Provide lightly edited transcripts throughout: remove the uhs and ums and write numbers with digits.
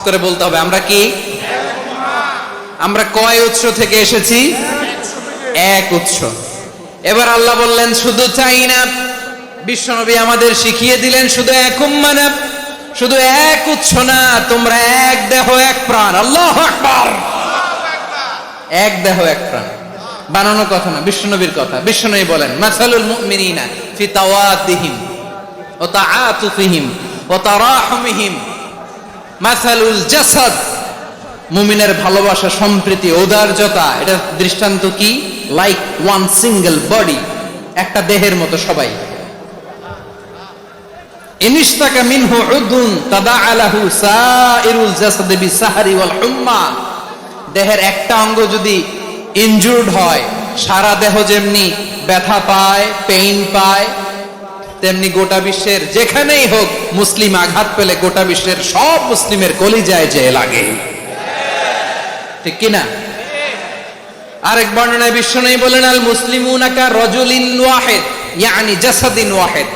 করে বলতে হবে আমরা কি, আমরা কয় উৎস থেকে এসেছি? এক উৎস। এবার আল্লাহ বললেন শুধু চাই না, বিশ্বনবী আমাদের শিখিয়ে দিলেন শুধু এক উম্মাহ না, শুধু এক উৎস না, তোমরা এক দেহ এক প্রাণ। আল্লাহু আকবার। এক দেহ এক প্রাণ বানানো কথা না, বিশ্বনবীর কথা। বিশ্বনবী বলেন মাসালুল মুমিনিনা ফি তাওয়াদিহিম ওয়া তাআতুফিহিম ওয়া তারাহুমিহিম মাসালুল জাসাদ। মুমিনের ভালোবাসা, সম্প্রীতি, ঔদার্যতা, এটা দৃষ্টান্ত কি? লাইক ওয়ান সিঙ্গেল বডি, একটা দেহের মতো সবাই। ইনিশতাকা মিনহু উদুন তাদাআলাহু সাইরুল জাসাদি বিসাহরি ওয়াল হুম্মা। দেহের একটা অঙ্গ যদি ইনজুর্ড হয়, সারা দেহ যেমনি ব্যথা পায়, পেইন পায়, তেমনি গোটা বিশ্বের যেখানেই হোক মুসলিম আঘাত পেলে গোটা বিশ্বের সব মুসলিমের কলিজায় যে লাগে, ঠিক কিনা? আরেক বর্ণনায় বিশ্বনবী বলেন আল মুসলিমুনা কা রাজুলিন ওয়াহিদ ইয়ানি জাসাদিন ওয়াহিদ।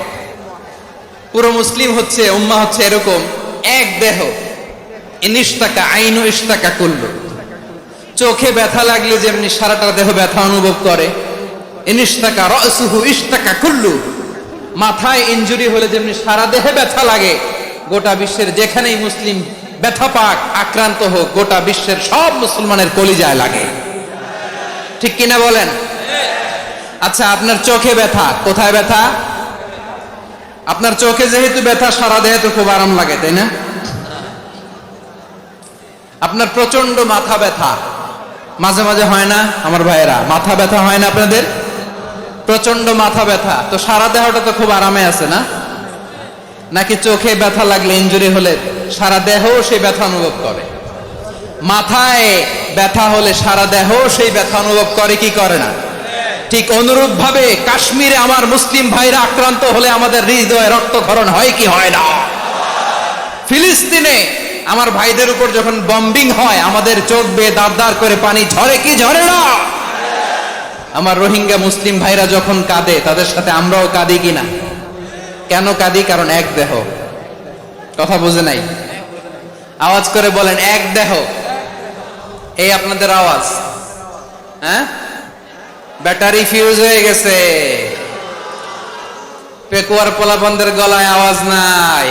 পুরো মুসলিম হচ্ছে, উম্মাহ হচ্ছে এরকম এক দেহ। ইনিশতাকা আইনু ইশতাকা কুল্লু। চোখে ব্যথা লাগলে যেমনি সারাটা দেহ ব্যথা অনুভব করে, ইনিশতাকা রাসুহু ইশতাকা কুল্লু। মাথায় ইনজুরি হলে যেমনি সারা দেহে ব্যথা লাগে, গোটা বিশ্বের যেখানেই মুসলিম ব্যথা পাক, আক্রান্ত হোক, গোটা বিশ্বের সব মুসলমানের কলিজায় লাগে, ঠিক কিনা বলেন? আচ্ছা, আপনার চোখে ব্যথা, কোথায় ব্যথা? আপনার চোখে যেহেতু ব্যথা, সারা দেহে তো খুব আরাম লাগে, তাই না? আপনার প্রচন্ড মাথা ব্যথা মাঝে মাঝে হয় না আমার ভাইয়েরা? মাথা ব্যথা হয় না আপনাদের? প্রচন্ড মাথা ব্যথা, তো সারা দেহটা তো খুব আরামে আছে না? নাকি চোখে ব্যথা লাগলে, ইনজুরি হলে সারা দেহ সেই ব্যথা অনুভব করে? মাথায় ব্যথা হলে সারা দেহ সেই ব্যথা অনুভব করে কি করে না? ঠিক অনুরূপ ভাবে কাশ্মীরে আমার মুসলিম ভাইরা আক্রান্ত হলে আমাদের হৃদয়ে রক্তক্ষরণ হয় কি হয় না? ফিলিস্তিনে আমার ভাইদের উপর যখন বম্বিং হয়, আমাদের চোখ বেয়ে দাঁড় দাঁড় করে পানি ঝরে কি ঝরে না? আমার রোহিঙ্গা মুসলিম ভাইরা যখন কাঁদে, তাদের সাথে আমরাও কাঁদি কিনা? কেন কাঁদি? কারণ এক দেহ। কথা বুঝে নাই? আওয়াজ করে বলেন এক দেহ। এই আপনাদের আওয়াজ, হ্যাঁ? ব্যাটারি ফিউজ হয়ে গেছে, পেকুয়ার পোলাপানদের গলায় আওয়াজ নাই।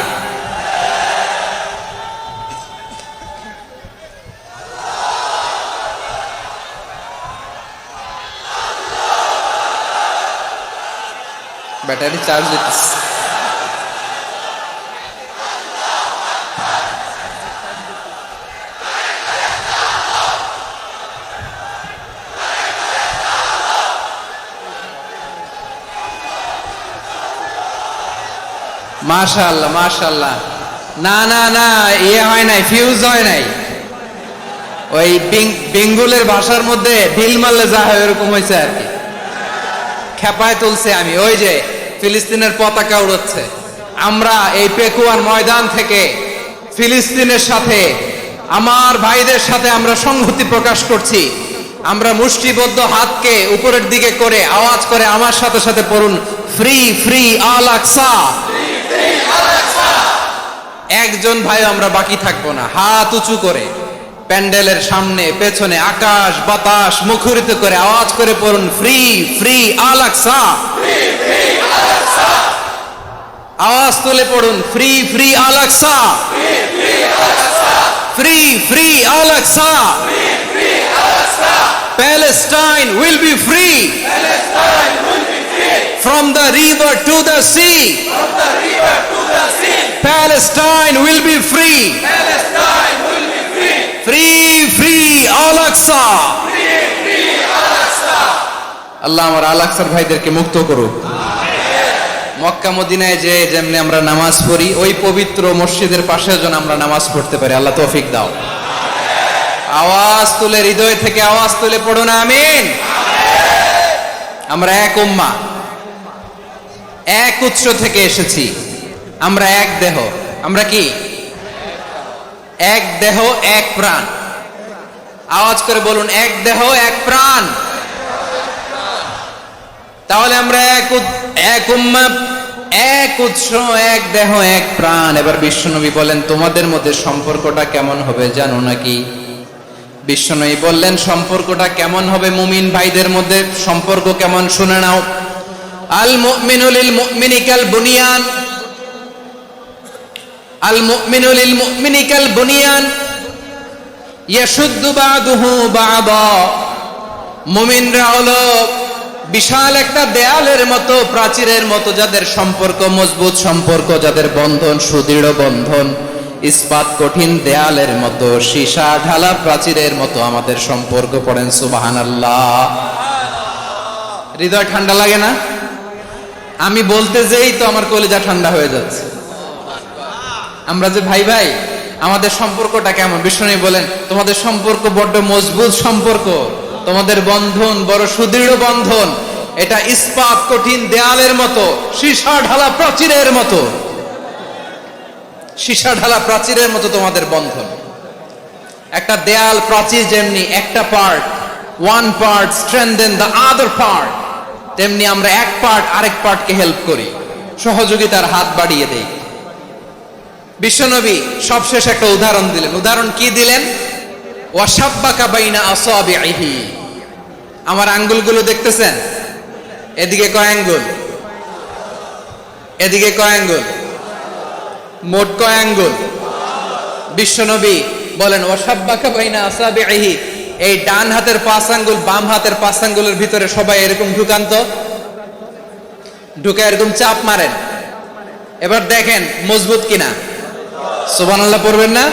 ব্যাটারি চার্জ দিতেছে। মাশাআল্লাহ মাশাআল্লাহ। না না না, ইয়ে হয় নাই, ফিউজ হয় নাই। ওই বেঙ্গলের ভাষার মধ্যে ঢিল মারলে যা হয় এরকম হয়েছে আর কি। খেপায় তুলছে আমি। ওই যে ফিলিস্তিনের পতাকা উড়াচ্ছে, আমরা এই পেকুয়ার ময়দান থেকে ফিলিস্তিনের সাথে, আমার ভাইদের সাথে আমরা সংহতি প্রকাশ করছি। আমরা মুষ্টিবদ্ধ হাতকে উপরের দিকে করে আওয়াজ করে আমার সাথে সাথে পড়ুন, ফ্রি ফ্রি আল আকসা। একজন ভাই আমরা বাকি থাকবো না। হাত উঁচু করে প্যান্ডেলের সামনে, পেছনে, আকাশ বাতাস মুখরিত করে আওয়াজ করে পড়ুন, ফ্রি ফ্রি আল আকসা। আওয়াজ তুলে পড়ুন, free free Al Aqsa, free free Al Aqsa. Palestine will be free from the river to the sea. Palestine will be free. Free free Al Aqsa. আল্লাহ আমার আল আকসার ভাইদেরকে মুক্ত করুক। মক্কা মদিনায় যে যেমনি আমরা নামাজ পড়ি, ওই পবিত্র মসজিদের পাশে যেন আমরা নামাজ পড়তে পারি। আল্লাহ তৌফিক দাও। আওয়াজ তুলে, হৃদয় থেকে আওয়াজ তুলে পড়ুন আমিন। আমরা এক উম্মাহ, এক উৎস থেকে এসেছি, আমরা এক দেহ। আমরা কি? এক দেহ এক প্রাণ। আওয়াজ করে বলুন, এক দেহ এক প্রাণ। তাহলে আমরা এক উম্মাহ, এক উৎস, এক দেহ, এক প্রাণ। এবার বিশ্বনবী বলেন তোমাদের মধ্যে সম্পর্কটা কেমন হবে জানো নাকি? বিশ্বনবী বললেন সম্পর্কটা কেমন হবে মুমিন ভাইদের মধ্যে সম্পর্ক কেমন শুনে নাও। আল মুমিনু লিল মুমিনি কাল বুনিয়ান, আল মুমিনু লিল মুমিনি কাল বুনিয়ান ইয়াশুদ্দু বা'দুহু বা'দা। মুমিনরা হলো বিশাল একটা দেয়ালের মতো, প্রাচীরের মতো, যাদের সম্পর্ক মজবুত সম্পর্ক, যাদের বন্ধন সুদৃঢ় বন্ধন, ইস্পাত কঠিন দেয়ালের মতো, সীসা ঢালা প্রাচীরের মতো আমাদের সম্পর্ক। পড়েন সুবহানাল্লাহ। হৃদয় ঠান্ডা লাগে না? আমি বলতে যেই তো আমার কলিজা ঠান্ডা হয়ে যাচ্ছে। আমরা যে ভাই ভাই, আমাদের সম্পর্কটা কেমন? বিষ্ণু বলেন তোমাদের সম্পর্ক বড্ড মজবুত সম্পর্ক, তোমাদের বন্ধন বড় সুদৃঢ় বন্ধন, এটা ইস্পাত কঠিন দেয়ালের মতো, সীসা ঢালা প্রাচীরের মতো, সীসা ঢালা প্রাচীরের মতো তোমাদের বন্ধন। একটা দেয়াল প্রাচীর যেমনি একটা part, one part strengthen the other part, তেমনি আমরা এক পার্ট আরেক পার্টকে হেল্প করি, সহযোগিতার হাত বাড়িয়ে দেই। বিশ্বনবী সবশেষ একটা উদাহরণ দিলেন। উদাহরণ কি দিলেন? ওয়াশাব্বাকা বাইনা আসাবিহি। আমার আঙ্গুলগুলো দেখতেছেন? এদিকে কয় আঙ্গুল? এদিকে কয় আঙ্গুল? মোট কয় আঙ্গুল? বিশ্বনবী বলেন ওয়াশাব্বাকা বাইনা আসাবিহি, এই ডান হাতের 5 আঙ্গুল বাম হাতের 5 আঙ্গুলের ভিতরে সবাই এরকম ঢুকান্ত, ঢুকে এরকম চাপ মারেন। এবার দেখেন মজবুত কিনা। সুবহানাল্লাহ পড়বেন না?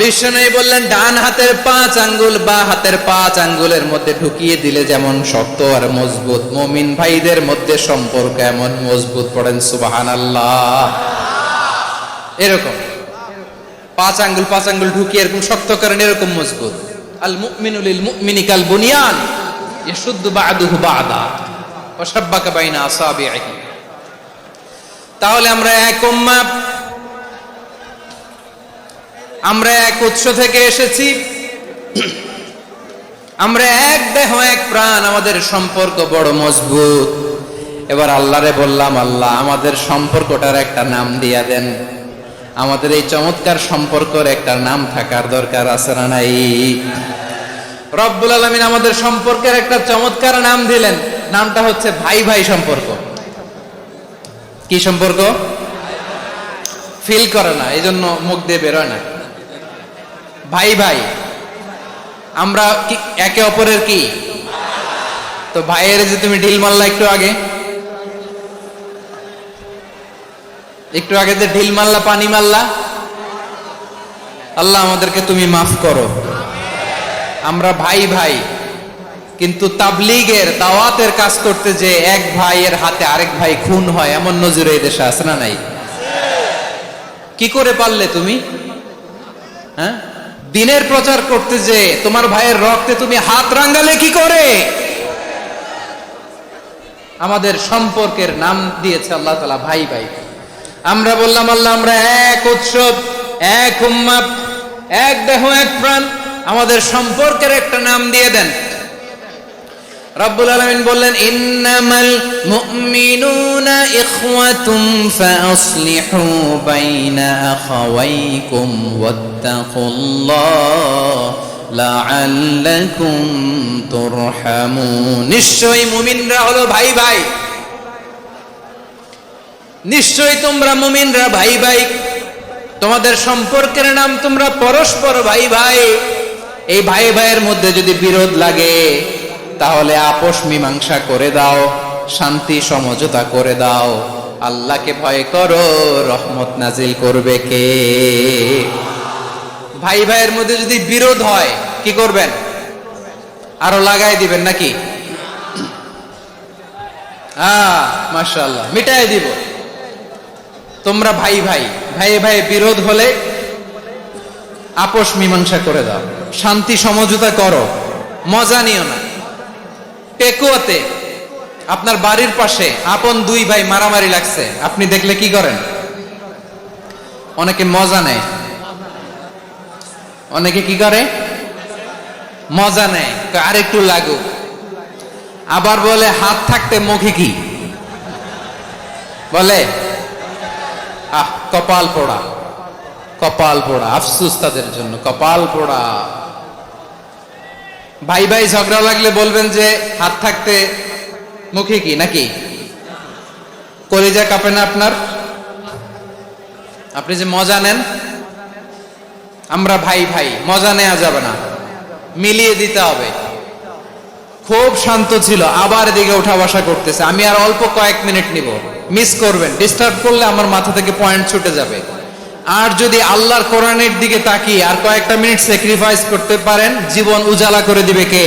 বিশ্বনবী বললেন ডান হাতের 5 আঙ্গুল বা হাতের 5 আঙ্গুলের মধ্যে ঢুকিয়ে দিলে যেমন শক্ত আর মজবুত, মুমিন ভাইদের মধ্যে সম্পর্ক এমন মজবুত। পড়েন সুবহানাল্লাহ। এরকম 5 আঙ্গুল ঢুকিয়ে এরকম শক্ত করেন, এরকম মজবুত। আল মুমিনু লিল মুমিনি কাল বুনিয়ান ইয়াশুদ্দু বা'দুহু বা'দা ওয়া শাব্বাকা বাইনা আসাবিহি। তাহলে আমরা এক উম্মাহ, আমরা এক উৎস থেকে এসেছি, আমরা এক দেহ এক প্রাণ, আমাদের সম্পর্ক বড় মজবুত। এবার আল্লাহরে বললাম আল্লাহ আমাদের সম্পর্কটার একটা নাম দিয়া দেন। আমাদের এই চমৎকার সম্পর্কের একটা নাম থাকার দরকার আছে না নাই? রব্বুল আলামিন আমাদের সম্পর্কের একটা চমৎকার নাম দিলেন। নামটা হচ্ছে ভাই ভাই সম্পর্ক। কি সম্পর্ক? ফিল করে না, এই জন্য মুখ দিয়ে বেরোয় না। ভাই ভাই, আমরা একে অপরের কি? তো ভাইয়ের যে তুমি ঢিল মারলা একটু আগে, একটু আগে যে ঢিল মারলা, পানি মারলা, আল্লাহ আমাদেরকে তুমি মাফ করো। আমরা ভাই ভাই, কিন্তু তাবলীগের দাওয়াতের কাজ করতে যে এক ভাইয়ের হাতে আরেক ভাই খুন হয়, এমন নজির এই দেশে আছে না নাই? কি করে পারলে তুমি? হ্যাঁ, দিনের প্রচার করতে যে তোমার ভাইয়ের রক্তে তুমি হাত রাঙ্গালে কি করে? আমাদের সম্পর্কের নাম দিয়েছে আল্লাহ তাআলা ভাই ভাই। আমরা বললাম আল্লাহ আমরা এক উৎসব, এক উম্মাহ, এক দেহ এক প্রাণ, আমাদের সম্পর্কের একটা নাম দিয়ে দেন। রব্বুল আলামিন বললেন ইন্নামাল মুমিনুনা ইখওয়াতুম ফাসলিহু বাইনা আখাওয়াইকুম ওয়াত্তাকুল্লাহ লাআল্লাকুম তুরহামুন। নিশ্চয়ই মুমিনরা হলো ভাই ভাই, নিশ্চয়ই তোমরা মুমিনরা ভাই ভাই, তোমাদের সম্পর্কের নাম তোমরা পরস্পর ভাই ভাই। এই ভাই ভাইয়ের মধ্যে যদি বিরোধ লাগে তাহলে আপোষ মীমাংসা করে দাও, শান্তি সমঝোতা করে দাও। আল্লাহকে ভয় করো, রহমত নাজিল করবে কে? ভাই ভাইয়ের মধ্যে যদি বিরোধ হয় কি করবেন? আরো লাগাই দিবেন নাকি? মাশাআল্লাহ, মিটাই দিব। তোমরা ভাই ভাই, ভাই ভাই বিরোধ হলে আপোষ মীমাংসা করে দাও, শান্তি সমঝোতা করো, মজা নিও না। পেকুয়াতে আপনার বাড়ির পাশে আপন দুই ভাই মারামারি লাগছে, আপনি দেখলে কি করেন? অনেকে মজা নেয়। অনেকে কি করে? মজা নেয়, আর একটু লাগুক। আবার বলে হাত থাকতে মুখে কি? বলে? কপাল পোড়া, কপাল পোড়া, আফসোস তাদের জন্য, কপাল পোড়া। ভাই ভাই ঝগড়া লাগলে বলবেন যে হাত থাকতে মুখে কি নাকি? কলিজা কাঁপে না আপনার? আপনি যে মজা নেন, আমরা ভাই ভাই, মজা নেওয়া যাবে না, মিলিয়ে দিতে হবে। খুব শান্ত ছিল, আবার এদিকে উঠা বসা করতেছে। আমি আর অল্প কয়েক মিনিট নিব, মিস করবেন, ডিস্টার্ব করলে আমার মাথা থেকে পয়েন্ট ছুটে যাবে। আর যদি আল্লাহর কোরআনের দিকে তাকিয়ে আর কয়েকটা মিনিট স্যাক্রিফাইস করতে পারেন, জীবন উজালা করে দিবে কে?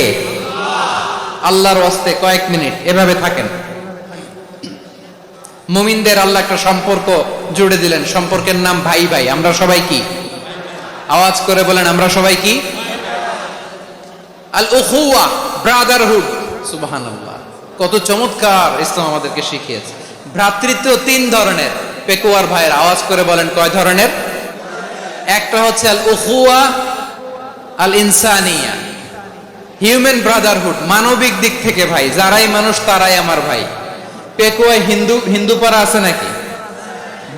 আল্লাহর ওয়াস্তে কয়েক মিনিট এভাবে থাকেন। মুমিনদের আল্লাহ একটা সম্পর্ক জুড়ে দিলেন, সম্পর্কের নাম ভাই ভাই। আমরা সবাই কি? আওয়াজ করে বলেন, আমরা সবাই কি? আল উখুয়া, ব্রাদারহুড। সুবহানাল্লাহ, কত চমৎকার ইসলাম আমাদেরকে শিখিয়েছে। ভ্রাতৃত্ব তিন ধরনের। পেকুয়ার ভাইয়ের আওয়াজ করে বলেন, কয় ধরনের? একটা হচ্ছে আল উখুয়া আল ইনসানিয়া, হিউম্যান ব্রাদারহুড, মানবিক দিক থেকে ভাই, যারাই মানুষ তারাই আমার ভাই। পেকুয়ায় হিন্দু পাড়া আছে নাকি?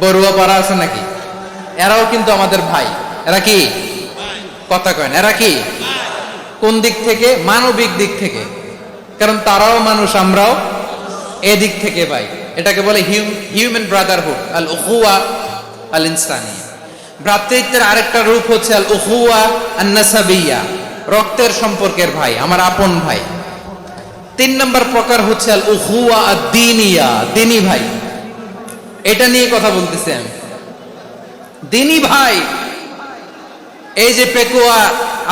বড়ুয়া পাড়া আছে নাকি? এরাও কিন্তু আমাদের ভাই। এরা কি? কথা কয় না, এরা কি? কোন দিক থেকে? মানবিক দিক থেকে, কারণ তারাও মানুষ, আমরাও এদিক থেকে ভাই। এটাকে বলে হিউম্যান ব্রাদারহুড, আল উখুয়া আল ইনসানিয়া। ভ্রাতৃত্বের আরেকটা রূপ হচ্ছে আল উখুয়া আন নাসাবিয়া, রক্তের সম্পর্কের ভাই, আমার আপন ভাই। তিন নম্বর প্রকার হচ্ছে আল উখুয়া আদ দীনিয়া, দিনী ভাই। এটা নিয়ে কথা বলতেছি আমি, দিনী ভাই। এই যে পেকুয়া,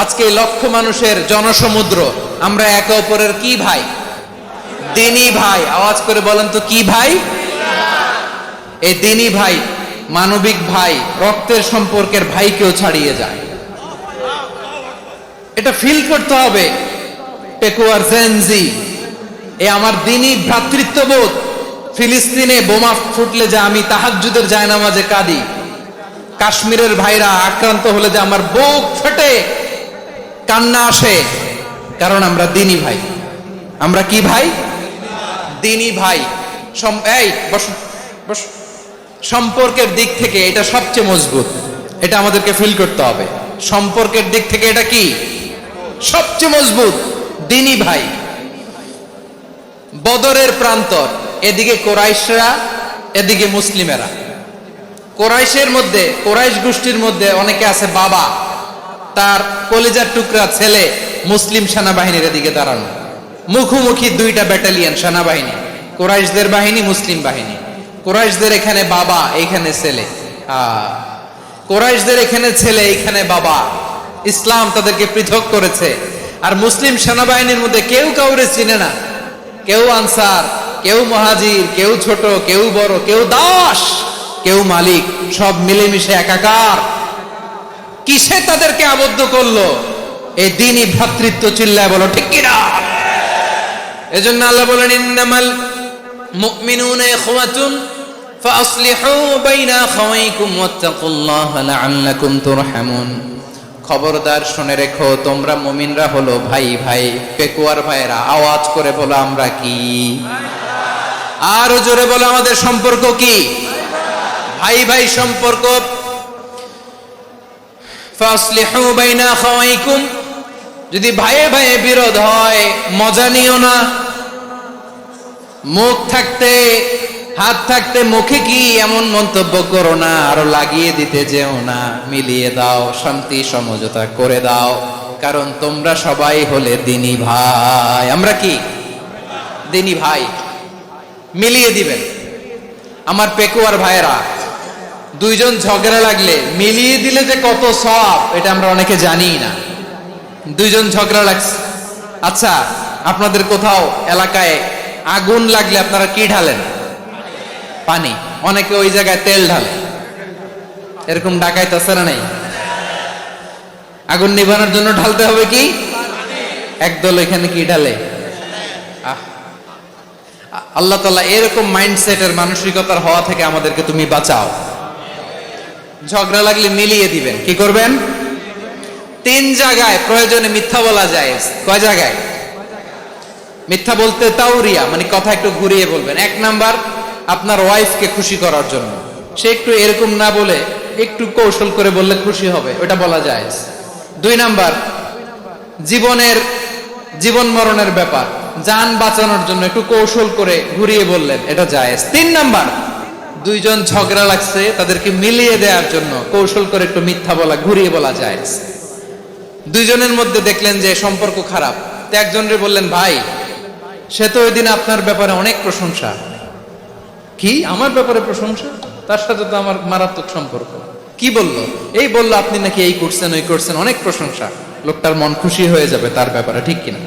আজকে লক্ষ মানুষের জনসমুদ্র, আমরা একে অপরের কি ভাই? দিনী ভাই। আওয়াজ করে বলেন তো, কি ভাই? এই দিনী ভাই, মানবিক ভাই, রক্তের সম্পর্কের ভাইকেও ছাড়িয়ে যায়। এটা ফিল করতে হবে। পেকুয়ার জেনজি, এ আমার দিনী ভ্রাতৃত্ববোধ। ফিলিস্তিনে বোমা ফুটলে যে আমি তাহাজ্জুদের জায়নামাজে কাঁদি, কাশ্মীরের ভাইরা আক্রান্ত হলে যে আমার বুক ফেটে কান্না আসে, কারণ আমরা দিনী ভাই। আমরা কি ভাই? দিনী ভাই। এই বস বস, সম্পর্কের দিক থেকে এটা সবচেয়ে মজবুত। এটা আমাদেরকে ফিল করতে হবে। সম্পর্কের দিক থেকে এটা কি? সবচেয়ে মজবুত, দিনী ভাই। বদরের প্রান্তর, এদিকে কোরাইশরা, এদিকে মুসলিমেরা। কোরাইশের মধ্যে, কোরাইশ গোষ্ঠীর মধ্যে অনেকে আছে বাবা, তার কলিজার টুকরা ছেলে মুসলিম সেনাবাহিনীর এদিকে দাঁড়ানো, মুখোমুখি দুইটা ব্যাটালিয়ন সেনাবাহিনী, কোরাইশদের বাহিনী, মুসলিম বাহিনী। কোরাইশদের এখানে বাবা, এইখানে ছেলে। কোরাইশদের এখানে ছেলে, এইখানে বাবা। ইসলাম তাদেরকে পৃথক করেছে। আর মুসলিম সেনাবাহিনীর মধ্যে কেউ কাউরে চিনে না, কেউ আনসার, কেউ মুহাজির, কেউ ছোট, কেউ বড়, কেউ দাস, কেউ মালিক, সব মিলেমিশে একাকার। কিসে তাদেরকে আবদ্ধ করলো? এই দ্বীনি ভ্রাতৃত্ব। চিল্লায় বলো ঠিক কিনা? এজন্য আল্লাহ বলেন, ইন্নামাল মুমিনুনা ইখওয়াতুন ফাসলিহু বাইনা আখাওয়াইকুম ওয়াত্তাকুল্লাহা লাআল্লাকুম তুরহামুন। খবরদার শুনে রেখো, তোমরা মুমিনরা হলো ভাই ভাই। পেকুয়ার ভাইরা আওয়াজ করে বলো, আমরা কি? আরো জোরে বলো, আমাদের সম্পর্ক কি? ভাই ভাই সম্পর্ক। ফাসলিহু বাইনা আখাওয়াইকুম, যদি ভাইয়ে ভাইয়ে বিরোধ হয় মজা নিও না। মুখ থাকতে, হাত থাকতে মুখে কি এমন মন্তব্য করো না, আরো লাগিয়ে দিতে যেও না। মিলিয়ে দাও, শান্তি সমঝোতা করে দাও, কারণ তোমরা সবাই হলে দিনী ভাই। আমরা কি? দিনী ভাই। মিলিয়ে দিবেন। আমার পেকুয়ার ভাইয়েরা, দুইজন ঝগড়া লাগলে মিলিয়ে দিলে যে কত সওয়াব, এটা আমরা অনেকে জানি না। দুইজন ঝগড়া লাগছে, আচ্ছা আপনাদের কোথাও এলাকায় আগুন লাগলে আপনারা কি ঢালেন? পানি। অনেকে ওই জায়গায় তেল ঢালে। এরকম ডাকাইত আছে না নাই? আগুন নিভানোর জন্য ঢালতে হবে কি? একদল এখানে কি ঢালে? আল্লাহ তাআলা এরকম মাইন্ডসেটের, মানসিকতার হওয়া থেকে আমাদেরকে তুমি বাঁচাও। ঝগড়া লাগলে মিলিয়ে দিবেন। কি করবেন? তিন জায়গায় প্রয়োজনে মিথ্যা বলা যায়। কয় জায়গায় মিথ্যা বলতে? তাওরিয়া, মানে কথা একটু ঘুরিয়ে বলবেন। এক নাম্বার, আপনার ওয়াইফকে খুশি করার জন্য, সে একটু এরকম না বলে একটু কৌশল করে বললে খুশি হবে, ওটা বলা যায়। 2 নাম্বার, জীবন মরণের ব্যাপার, জান বাঁচানোর জন্য একটু কৌশল করে ঘুরিয়ে বললেন, এটা জায়েজ। 3 নাম্বার, দুইজন ঝগড়া লাগছে তাদেরকে মিলিয়ে দেওয়ার জন্য কৌশল করে একটু মিথ্যা বলা, ঘুরিয়ে বলা জায়েজ। দুইজনের মধ্যে দেখলেন যে সম্পর্ক খারাপ, তো একজনের বললেন, ভাই সে তো ওই দিন আপনার ব্যাপারে অনেক প্রশংসা। কি আমার ব্যাপারে প্রশংসা? তার সাথে তো আমার মারাত্মক সম্পর্ক। কি বলল? এই বলল আপনি নাকি এই করছেন ওই করছেন, অনেক প্রশংসা। লোকটার মন খুশি হয়ে যাবে তার ব্যাপারে, ঠিক কিনা?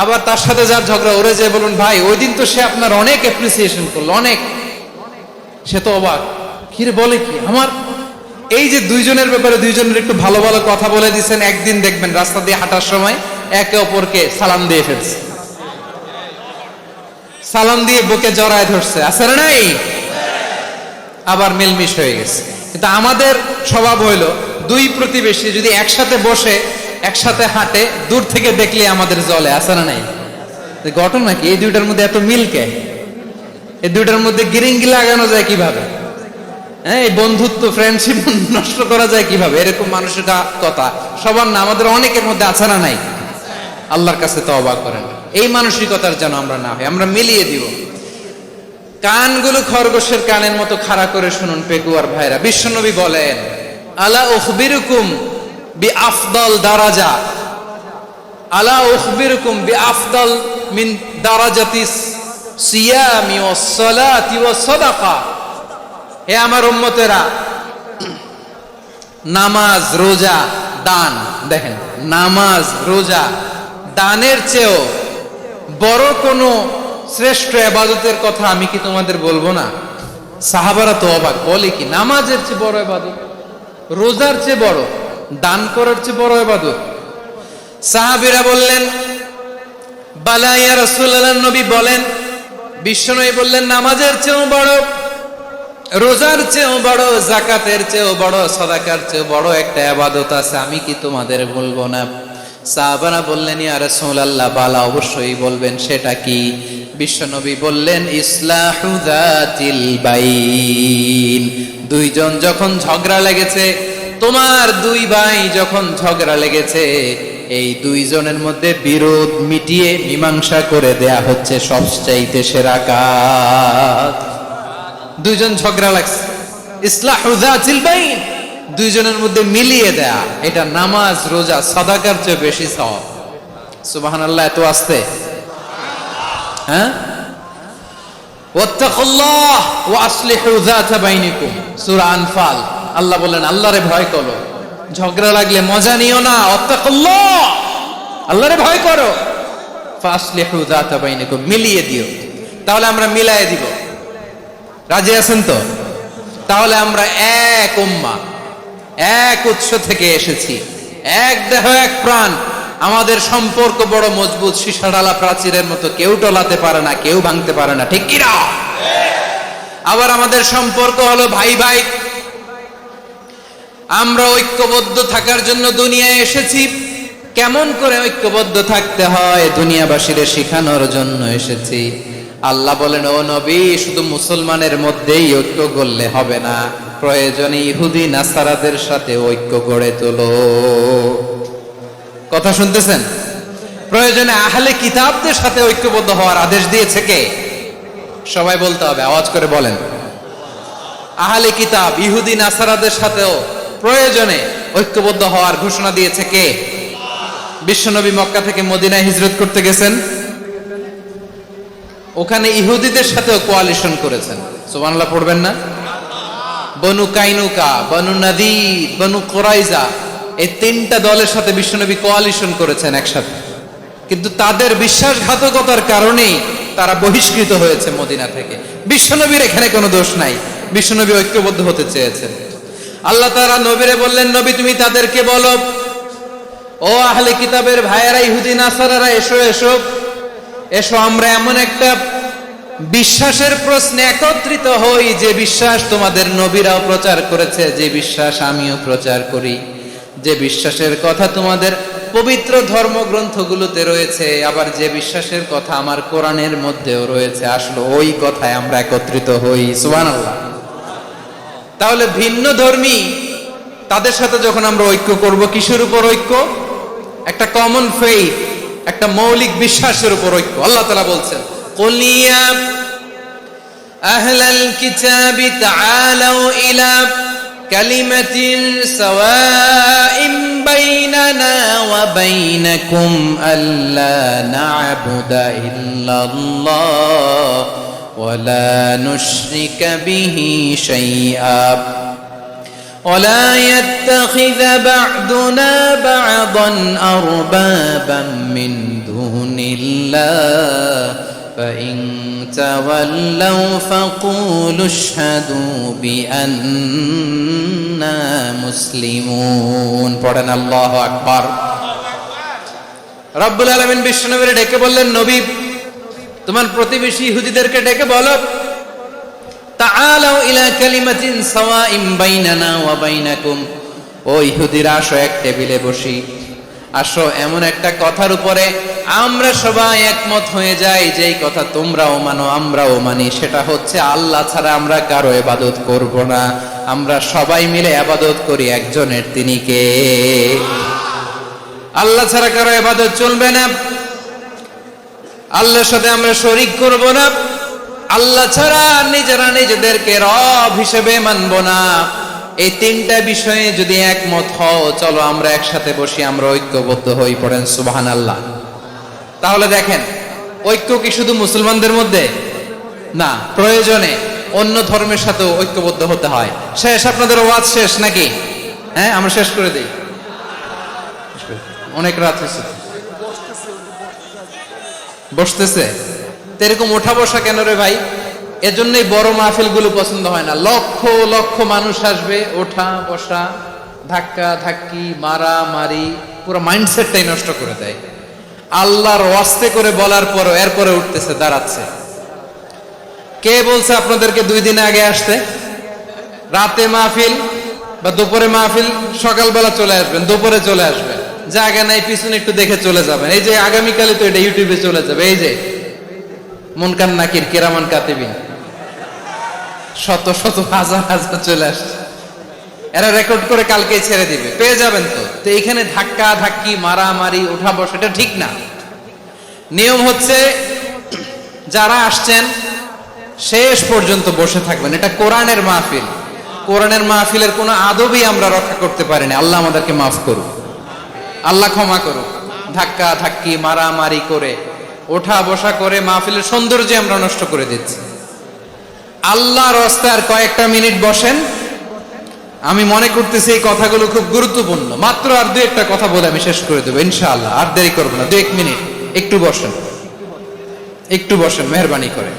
আবার তার সাথে যার ঝগড়া, ওরে যে বলুন, ভাই ওই দিন তো সে আপনার অনেক অ্যাপ্রিসিয়েশন করলো, অনেক। সে তো অবাক, কি রে বলে কি আমার? এই যে দুইজনের ব্যাপারে দুইজনের একটু ভালো ভালো কথা বলে দিচ্ছেন, একদিন দেখবেন রাস্তা দিয়ে হাঁটার সময় একে অপরকে সালাম দিয়ে ফেলছে, সালাম দিয়ে বুকে জড়ায় ধরছে, আছে না নাই? আবার মিলমিশ হয়ে গেছে। কিন্তু আমাদের স্বভাব হইল, দুই প্রতিবেশী যদি একসাথে বসে একসাথে হাঁটে, দূর থেকে দেখলে আমাদের জলে, আছে না নাই? ঘটনা কি? এই দুইটার মধ্যে এত মিল কে? এই দুইটার মধ্যে গিরিঙ্গি লাগানো যায় কিভাবে? হ্যাঁ, এই বন্ধুত্ব ফ্রেন্ডশিপ নষ্ট করা যায় কিভাবে? এরকম মানসিকতা সবার না, আমাদের অনেকের মধ্যে আছে না নাই? আল্লাহর কাছে তওবা করেন, এই মানসিকতার যেন আমরা না হই, আমরা মিলিয়ে দিব। কানগুলো খরগোশের কানের মতো খাড়া করে শুনুন পেকুয়ার ভাইরা, বিশ্বনবী বলেন, আলা উখবিরুকুম বিআফদাল দারাজা, আলা উখবিরুকুম বিআফদাল মিন দারাজাতিস সিয়ামি ওয়াস সালাতি ওয়াস সাদাকা। হে আমার উম্মতেরা, নামাজ, রোজা, দান, দেখেন নামাজ, রোজা, দানের চেয়েও বড় কোনো শ্রেষ্ঠ ইবাদতের কথা আমি কি তোমাদের বলবো না? সাহাবারা তো অবাক, বলে কি নামাজের চেয়ে বড় ইবাদত, রোজার চেয়ে বড়, দান করার চেয়ে বড় ইবাদত? সাহাবীরা বললেন, বালা ইয়া রাসূলুল্লাহ, নবী বলেন, বিশ্বনবী বললেন, নামাজের চেয়েও বড়, রোজার চেয়েও বড়, যাকাতের চেয়েও বড়, সাদাকার চেয়েও বড় একটা ইবাদত আছে, আমি কি তোমাদের বলবো না? সাহাবারা বললেন, ইয়া রাসূলুল্লাহ, বালা, অবশ্যই বলবেন, সেটা কি? বিশ্বনবী বললেন, ইসলাহু যাতিল বাইন। দুইজন যখন ঝগড়া লেগেছে, তোমার দুই ভাই যখন ঝগড়া লেগেছে, এই দুইজনের মধ্যে বিরোধ মিটিয়ে মীমাংসা করে দেয়া হচ্ছে সবচাইতে সেরা কাজ। দুইজন ঝগড়া লাগছে, ইসলাহু যাতিল বাইন, দুইজনের মধ্যে মিলিয়ে দেয়া, এটা নামাজ, রোজা, সাদাকার চেয়ে বেশি সওয়াব। সুবহানাল্লাহ, এত আসতে, হ্যাঁ? ওয়াত্তাকুল্লাহ ওয়া আসলিহু যাতা বাইনিকুম, সূরা আনফাল। আল্লাহ বলেন, আল্লাহরে ভয় করো, ঝগড়া লাগলে মজা নিও না, ওয়াত্তাকুল্লাহ, আল্লাহরে ভয় করো, ফাসলিহু যাতা বাইনিকুম, মিলিয়ে দিও। তাহলে আমরা মিলায়ে দিব, রাজি আছেন তো? তাহলে আমরা এক উম্মাহ, এক উৎস থেকে এসেছি, এক দেহ এক প্রাণ, আমাদের সম্পর্ক বড় মজবুত, সীসাডালা প্রাচীরের মতো, কেউ টলাতে পারে না, কেউ ভাঙতে পারে না, ঠিক কিনা? আবার আমাদের সম্পর্ক হলো ভাই ভাই, আমরা ঐক্যবদ্ধ থাকার জন্য দুনিয়ায় এসেছি। কেমন করে ঐক্যবদ্ধ থাকতে হয় দুনিয়াবাসীদের শেখানোর জন্য এসেছি। আল্লাহ বলেন, ও নবী, শুধু মুসলমানের মধ্যেই ঐক্য গড়লে হবে না, প্রয়োজনে ইহুদি নাসারাদের সাথে ঐক্য গড়ে তোলো। কথা শুনতেছেন? প্রয়োজনে আহলে কিতাবদের সাথে ঐক্যবদ্ধ হওয়ার আদেশ দিয়েছে কে? সবাই বলতে হবে, আওয়াজ করে বলেন। আহলে কিতাব, ইহুদি নাসারাদের সাথেও প্রয়োজনে ঐক্যবদ্ধ হওয়ার ঘোষণা দিয়েছে কে? বিশ্বনবী মক্কা থেকে মদিনায় হিজরত করতে গেছেন, ওখানে ইহুদিদের সাথেও কোয়ালিশন করেছেন। সুবহানাল্লাহ পড়বেন না? বনু কাইনুকা, বনু নাদির, বনু কুরাইজা, এই তিনটা দলের সাথে বিশ্বনবী কোয়ালিশন করেছেন একসাথে, কিন্তু তাদের বিশ্বাসঘাতকতার কারণেই তারা বহিষ্কৃত হয়েছে মদিনা থেকে। বিশ্বনবীর এখানে কোনো দোষ নাই, বিশ্বনবী ঐক্যবদ্ধ হতে চেয়েছেন। আল্লাহ তাআলা নবীরে বললেন, নবী তুমি তাদেরকে বলো, ও আহলে কিতাবের ভাইয়েরা, ইহুদি নাসারারা, এসো এসো এসো, আমরা এমন একটা বিশ্বাসের প্রশ্নে একত্রিত হই, যে বিশ্বাস তোমাদের নবীরাও প্রচার করেছে, যে বিশ্বাস আমিও প্রচার করি, যে বিশ্বাসের কথা তোমাদের পবিত্র ধর্মগ্রন্থগুলোতে রয়েছে, আবার যে বিশ্বাসের কথা আমার কোরআনের মধ্যেও রয়েছে, আসলে ওই কথায় আমরা একত্রিত হই। সুবহানাল্লাহ। তাহলে ভিন্ন ধর্মী তাদের সাথে যখন আমরা ঐক্য করব, কিসের উপর ঐক্য? একটা কমন ফেইথ, একটা মৌলিক বিশ্বাসের উপর ঐক্য। আল্লাহ তাআলা বলছেন, কুল ইয়া আহলাল কিতাবি তাআলাউ ইলা কালিমাতিন সাওয়াইন বাইনানা ওয়া বাইনাকুম আল্লা না'বুদা ইল্লাল্লাহ ওয়া লা নুশরিকা বিহি শাইআ ولا يتخذ بعضنا بعضا أربابا من دون الله فإن تولوا فقولوا اشهدوا بأننا مسلمون পড়েন আল্লাহু আকবার। রব্বুল আলামিন বিশ্বনবীকে ডেকে বললেন, নবী তোমার প্রতিবেশী ইহুদিদেরকে ডেকে বলো, তাআলাউ ইলা কালিমাতিন সাওয়াইন বাইনানা ওয়া বাইনাকুম, ও ইহুদিরা আসো এক টেবিলে বসি, আসো এমন একটা কথার উপরে আমরা সবাই একমত হয়ে যাই, যেই কথা তোমরাও মানো আমরাও মানি, সেটা হচ্ছে আল্লাহ ছাড়া আমরা কারো ইবাদত করব না, আমরা সবাই মিলে ইবাদত করি একজনের, তিনি কে? আল্লাহ ছাড়া কারো ইবাদত চলবে না, আল্লাহর সাথে আমরা শরীক করব না, আল্লাহ ছাড়া নিজেরা নিজেদেরকে রব হিসেবে মানব না। এই তিনটা বিষয়ে যদি একমত হও, চলো আমরা একসাথে বসি, আমরা ঐক্যবদ্ধ হই। পড়েন সুবহানাল্লাহ। তাহলে দেখেন, ঐক্য কি শুধু মুসলমানদের মধ্যে না, প্রয়োজনে অন্য ধর্মের সাথে ঐক্যবদ্ধ হতে হয়। শেষ, আপনাদের ওয়াজ শেষ নাকি? হ্যাঁ, আমরা শেষ করে দিই, অনেক রাত হয়েছে। বসতেছে এরকম ওঠা বসা কেন রে ভাই? এজন্যই বড় মাহফিল গুলো পছন্দ হয় না। লক্ষ লক্ষ মানুষ আসবে, ওঠা বসা, ধাক্কা ধাক্কি, মারা মারি, পুরো মাইন্ডসেটটাই নষ্ট করে দেয়। আল্লাহর ওয়াস্তে করে বলার পরও এরপরে উঠতেছে, দাঁড়াচ্ছে। কে বলছে আপনাদেরকে 2 দিন আগে আসতে? রাতে মাহফিল বা দুপুরে মাহফিল, সকালবেলা চলে আসবেন, দুপুরে চলে আসবেন, জায়গা নাই পিছনে একটু দেখে চলে যাবেন। এই যে আগামীকালে তো এটা ইউটিউবে চলে যাবে, এই যে মুনকার নাকির কিরামান কাতিবিন, শত শত হাজার হাজার চলে আসছে, এরা রেকর্ড করে কালকেই ছেড়ে দিবে, পেয়ে যাবেন। তো এইখানে ধাক্কা ধাক্কি, মারামারি, ওঠা বসা, এটা ঠিক না। নিয়ম হচ্ছে যারা আসছেন শেষ পর্যন্ত বসে থাকবেন। এটা কোরআনের মাহফিল, কোরআনের মাহফিলের কোনো আদবই আমরা রক্ষা করতে পারিনি। আল্লাহ আমাদেরকে মাফ করুক, আল্লাহ ক্ষমা করুক। ধাক্কা ধাক্কি, মারামারি করে, ওঠা বসা করে মাহফিলের সৌন্দর্য আমরা নষ্ট করে দিচ্ছি। আল্লাহর রাস্তায় কয়েকটা মিনিট বসেন। আমি মনে করতেছি এই কথাগুলো খুব গুরুত্বপূর্ণ। মাত্র আর 2-1টা কথা বলে আমি শেষ করে দেবো ইনশাআল্লাহ, আর দেরি করবো না। 2-1 মিনিট একটু বসেন, একটু বসেন মেহরবানি করে।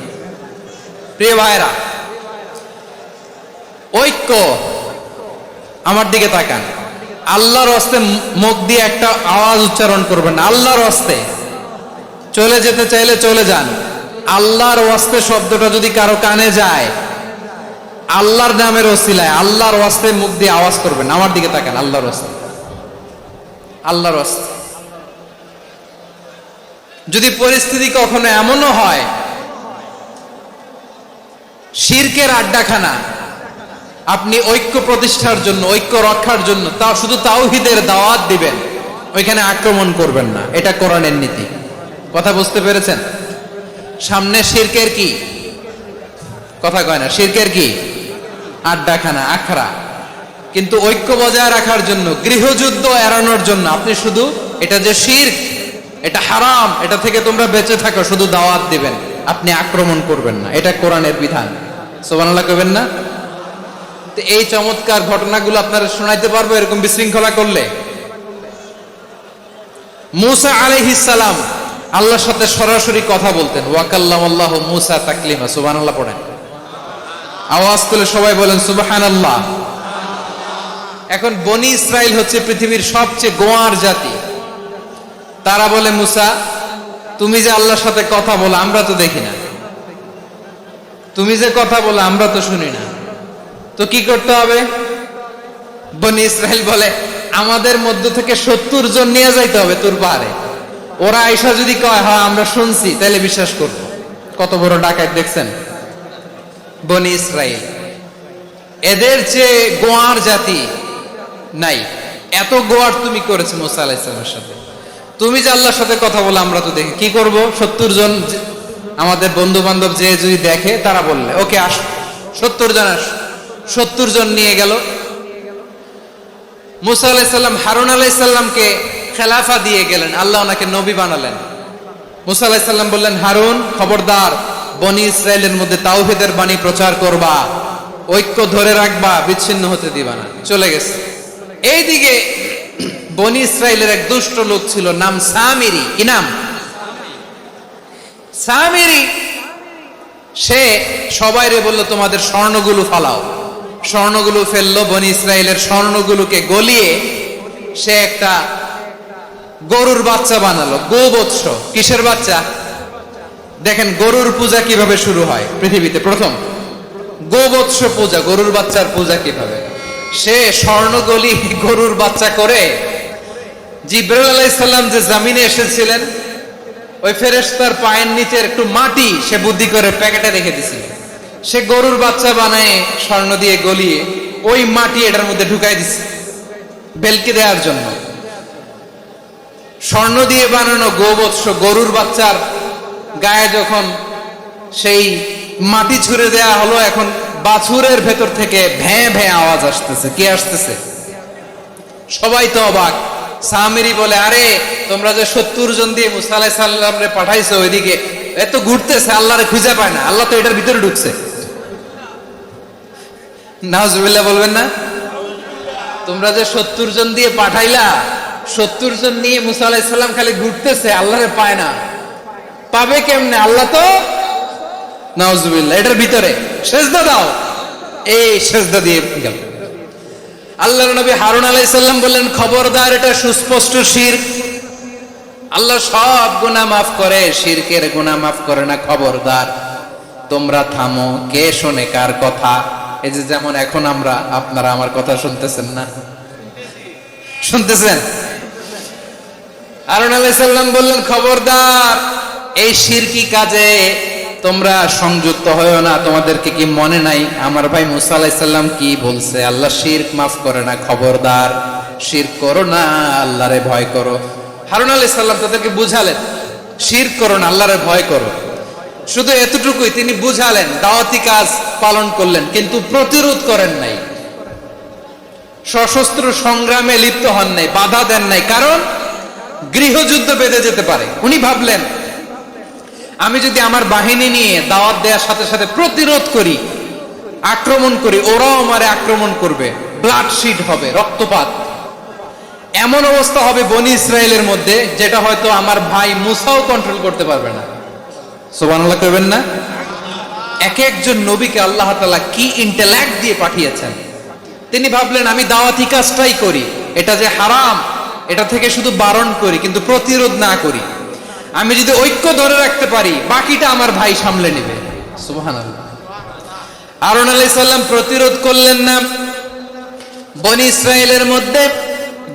প্রিয় ভাইরা, ঐক্য, আমার দিকে তাকান। আল্লাহর রাস্তে মুখ দিয়ে একটা আওয়াজ উচ্চারণ করবেন না। আল্লাহর রাস্তে চলে যেতে চাইলে চলে যান। আল্লাহর ওয়াস্তে শব্দটা যদি কারো কানে যায়, আল্লাহর নামের ওসিলায় আল্লাহর ওয়াস্তে মুখ দিয়ে আওয়াজ করবেন। আমার দিকে তাকান, আল্লাহর ওয়াস্তে, আল্লাহর ওয়াস্তে। যদি পরিস্থিতি কখনো এমনও হয় শিরকের আড্ডাখানা, আপনি ঐক্য প্রতিষ্ঠার জন্য, ঐক্য রক্ষার জন্য তা শুধু তাওহীদের দাওয়াত দিবেন, ওইখানে আক্রমণ করবেন না। এটা কোরআনের নীতি। কথা বুঝতে পেরেছেন? সামনে শিরকের কি কথা কয় না, শিরকের কি আড্ডাখানা, আখড়া। কিন্তু ঐক্য বজায় রাখার জন্য, গৃহযুদ্ধ এড়ানোর জন্য আপনি শুধু এটা যে শিরক, এটা হারাম, এটা থেকে তোমরা বেঁচে থাকো, শুধু দাওয়াত দিবেন, আপনি আক্রমণ করবেন না। এটা কোরআনের বিধান। সুবহানাল্লাহ কইবেন না? তো এই চমৎকার ঘটনাগুলো আপনারা শোনাইতে পারবো এরকম বিশৃঙ্খলা করলে। মুসা আলাইহিস সালাম আল্লাহর সাথে সরাসরি কথা বলতেন। ওয়াকাল্লামাল্লাহু মুসা তাকলিমা। সুবহানাল্লাহ পড়েন, আওয়াজ তুলে সবাই বলেন সুবহানাল্লাহ। এখন বনি ইসরাইল হচ্ছে পৃথিবীর সবচেয়ে গোয়ার জাতি। তারা বলে, মুসা তুমি যে আল্লাহর সাথে কথা বলো আমরা তো দেখি না, তুমি যে কথা বলো আমরা তো শুনি না, তো কি করতে হবে? বনি ইসরাইল বলে, আমাদের মধ্য থেকে 70 জন নিয়ে যাইতে হবে তোর পাহাড়ে। ওরা আয়সা যদি কয় হ্যাঁ আমরা শুনছি, তাহলে বিশ্বাস করব। কত বড় ডাকাত দেখছেন বনি ইসরাইল। এদের যে গোয়ার জাতি নাই, এত গোয়ার তুমি করেছো মুসা আলাইহিস সালামের সাথে। তুমি যে আল্লাহর সাথে কথা বলে আমরা তো দেখি, কি করব 70 জন আমাদের বন্ধু বান্ধব যে যদি দেখে, তারা বললে ওকে আস 70 জন আস। 70 জন নিয়ে গেল। মুসা আলাইহিস সালাম হারুন আলাইহিস সালামকে খেলাফা দিয়ে গেলেন, আল্লাহ ওনাকে নবী বানালেন। মুসা আলাইহিস সালাম বললেন, হারুন খবরদার, বনি ইসরায়েলের মধ্যে তাওহীদের বাণী প্রচার করবা, ঐক্য ধরে রাখবা, বিচ্ছিন্ন হতে দিবা না। চলে গেছে। এইদিকে বনি ইসরায়েলের এক দুষ্ট লোক ছিল, নাম সামিরি। কি নাম? সামিরি। সে সবাইরে বলল তোমাদের স্বর্ণগুলো ফালাও। স্বর্ণগুলো ফেললো। বনি ইসরায়েলের স্বর্ণগুলোকে গলিয়ে সে একটা গরুর বাচ্চা বানালো। গোবৎস। কিসের বাচ্চা? দেখেন গরুর পূজা কিভাবে শুরু হয় পৃথিবীতে প্রথম। গোবৎস পূজা, গরুর বাচ্চার পূজা কিভাবে। সে স্বর্ণ গলি গরুর বাচ্চা করে জিবরাইল আলাইহিস সালাম যে জমিনে এসেছিলেন, ওই ফেরেশতার পায়ের নিচে একটু মাটি সে বুদ্ধি করে প্যাকেটে রেখে দিছিল। সে গরুর বাচ্চা বানায় স্বর্ণ দিয়ে গলিয়ে ওই মাটি এটার মধ্যে ঢুকাই দিছে বেলকে দেওয়ার জন্য। স্বর্ণ দিয়ে বানানো গোবৎস গরুর বাচ্চার গায়ে যখন সেই মাটি ছুঁড়ে দেয়া হলো, এখন বাছুরের ভেতর থেকে ভ্যাঁ ভ্যাঁ আওয়াজ আসতেছে। কে আসতেছে? সবাই তো অবাক। সামিরি বলে, আরে তোমরা যে 70 জন দিয়ে মুসা আলাইহিস সালামরে পাঠাইছো, ওইদিকে এত ঘুরতেছে, আল্লাহরে খুঁজে পায় না, আল্লাহ তো এটার ভিতরে ঢুকছে। নাউজুবিল্লাহ বলবেন না? তোমরা যে 70 জন দিয়ে পাঠাইলা, 70 জন নিয়ে মুসা আলাইহিস সালাম খালি ঘুরতেছে, আল্লাহরে পায় না। পাবে কেমনে? আল্লাহ তো নাউজুবিল্লাহ এটার ভিতরে। সেজদা দাও। এই সেজদা দিয়ে গেল। আল্লাহর নবী হারুন আলাইহিস সালাম বললেন, খবরদার, এটা সুস্পষ্ট শিরক। আল্লাহ সব গুনাহ মাফ করে, শিরকের গুনাহ মাফ করে না। খবরদার, তোমরা থামো। কে শোনে কার কথা? এই যে যেমন এখন আপনারা আমার কথা শুনতেছেন না? শুনতেছেন? হারুন আলাইহিস সালাম বললেন, খবরদার, এই শিরকি কাজে তোমরা সংযুক্ত হয়ো না। তোমাদেরকে কি মনে নাই আমার ভাই মুসা আলাইহিস সালাম কি বলছে? আল্লাহ শিরক মাফ করে না। খবরদার, শিরক করো না, আল্লাহরে ভয় করো। হারুন আলাইহিস সালাম তাদেরকে বুঝালেন, শিরক করো না, আল্লাহরে ভয় করো। শুধু এতটুকুই তিনি বুঝালেন, দাওয়াতি কাজ পালন করলেন, কিন্তু প্রতিরোধ করেন নাই, সশস্ত্র সংগ্রামে লিপ্ত হন নাই, বাধা দেন নাই। কারণ গৃহযুদ্ধ বেঁধে যেতে পারে। উনি ভাবলেন, আমি যদি আমার বাহিনী নিয়ে দাওয়াত দেওয়ার সাথে সাথে প্রতিরোধ করি, আক্রমণ করি, ওরাও আমারে আক্রমণ করবে, ব্লাডশিট হবে, রক্তপাত। এমন অবস্থা হবে বনি ইসরায়েলের মধ্যে, যেটা হয়তো আমার ভাই মুসাও কন্ট্রোল করতে পারবে না। সুবহানাল্লাহ করবেন না? এক একজন নবীকে আল্লাহ তাআলা কি ইন্টেলেক্ট দিয়ে পাঠিয়েছেন। তিনি ভাবলেন, আমি দাওয়াতি কাজটাই করি, এটা যে হারাম এটা থেকে শুধু বারণ করি, কিন্তু প্রতিরোধ না করি। আমি যদি ঐক্য ধরে রাখতে পারি, বাকিটা আমার ভাই সামলে নেবে। সুবহানাল্লাহ। হারুন আলাইহিস সালাম প্রতিরোধ করলেন না। বনি ইসরায়েলের মধ্যে